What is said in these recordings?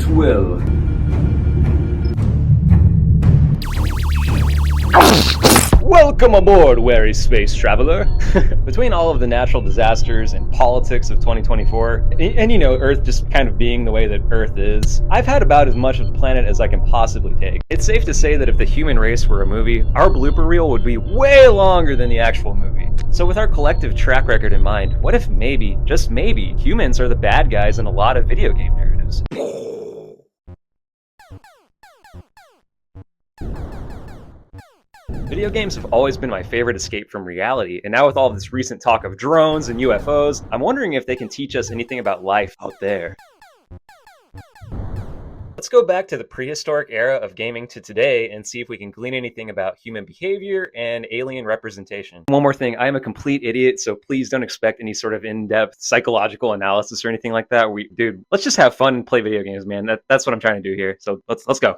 will. Welcome aboard, wary space traveler. Between all of the natural disasters and politics of 2024, and you know, Earth just kind of being the way that Earth is, I've had about as much of the planet as I can possibly take. It's safe to say that if the human race were a movie, our blooper reel would be way longer than the actual movie. So with our collective track record in mind, what if maybe, just maybe, humans are the bad guys in a lot of video game narratives? Video games have always been my favorite escape from reality, and now with all of this recent talk of drones and UFOs, I'm wondering if they can teach us anything about life out there. Let's go back to the prehistoric era of gaming to today and see if we can glean anything about human behavior and alien representation. One more thing, I am a complete idiot, so please don't expect any sort of in-depth psychological analysis or anything like that. Dude, let's just have fun and play video games, man. That's what I'm trying to do here, so let's go.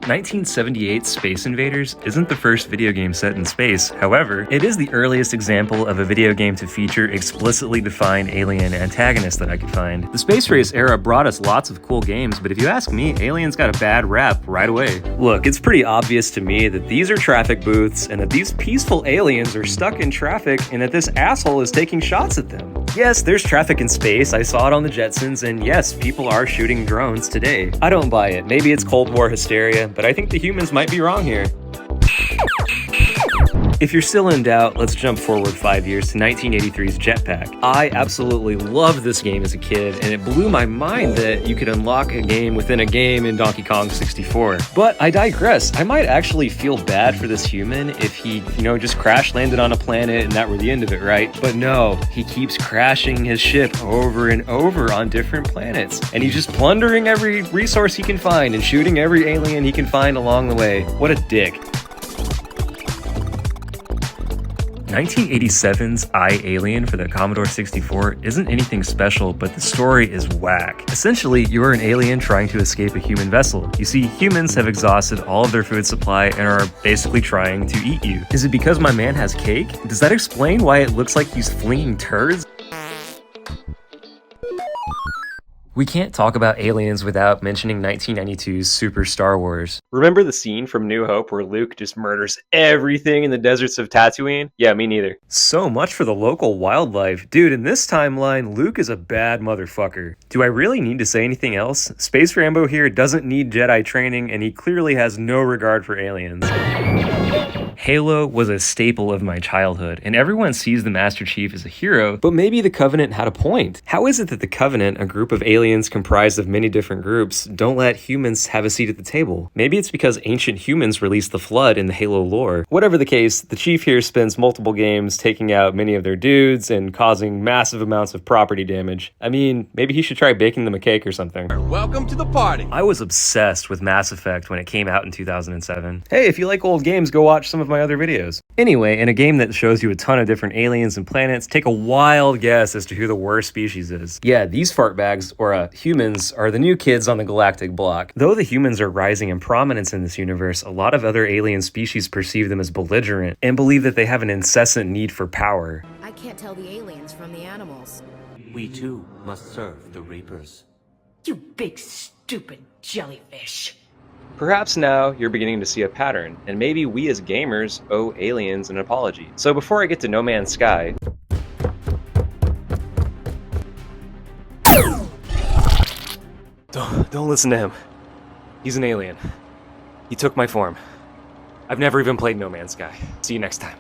1978's Space Invaders isn't the first video game set in space. However, it is the earliest example of a video game to feature explicitly defined alien antagonists that I could find. The space race era brought us lots of cool games, but if you ask me, aliens got a bad rap right away. Look, it's pretty obvious to me that these are traffic booths and that these peaceful aliens are stuck in traffic and that this asshole is taking shots at them. Yes, there's traffic in space, I saw it on the Jetsons, and yes, people are shooting drones today. I don't buy it. Maybe it's Cold War hysteria, but I think the humans might be wrong here. If you're still in doubt, let's jump forward 5 years to 1983's Jetpack. I absolutely loved this game as a kid, and it blew my mind that you could unlock a game within a game in Donkey Kong 64. But I digress. I might actually feel bad for this human if he, just crash landed on a planet and that were the end of it, right? But no, he keeps crashing his ship over and over on different planets, and he's just plundering every resource he can find and shooting every alien he can find along the way. What a dick. 1987's I, Alien for the Commodore 64 isn't anything special, but the story is whack. Essentially, you are an alien trying to escape a human vessel. You see, humans have exhausted all of their food supply and are basically trying to eat you. Is it because my man has cake? Does that explain why it looks like he's flinging turds? We can't talk about aliens without mentioning 1992's Super Star Wars. Remember the scene from New Hope where Luke just murders everything in the deserts of Tatooine? Yeah, me neither. So much for the local wildlife. Dude, in this timeline, Luke is a bad motherfucker. Do I really need to say anything else? Space Rambo here doesn't need Jedi training, and he clearly has no regard for aliens. Halo was a staple of my childhood, and everyone sees the Master Chief as a hero, but maybe the Covenant had a point. How is it that the Covenant, a group of aliens comprised of many different groups, don't let humans have a seat at the table? Maybe it's because ancient humans released the Flood in the Halo lore. Whatever the case, the Chief here spends multiple games taking out many of their dudes and causing massive amounts of property damage. I mean, maybe he should try baking them a cake or something. Welcome to the party! I was obsessed with Mass Effect when it came out in 2007. Hey, if you like old games, go watch some of my other videos. Anyway, in a game that shows you a ton of different aliens and planets, take a wild guess as to who the worst species is. Yeah, these fartbags, or humans, are the new kids on the galactic block. Though the humans are rising in prominence in this universe, a lot of other alien species perceive them as belligerent and believe that they have an incessant need for power. I can't tell the aliens from the animals. We too must serve the Reapers. You big stupid jellyfish. Perhaps now you're beginning to see a pattern, and maybe we as gamers owe aliens an apology. So before I get to No Man's Sky, don't listen to him. He's an alien. He took my form. I've never even played No Man's Sky. See you next time.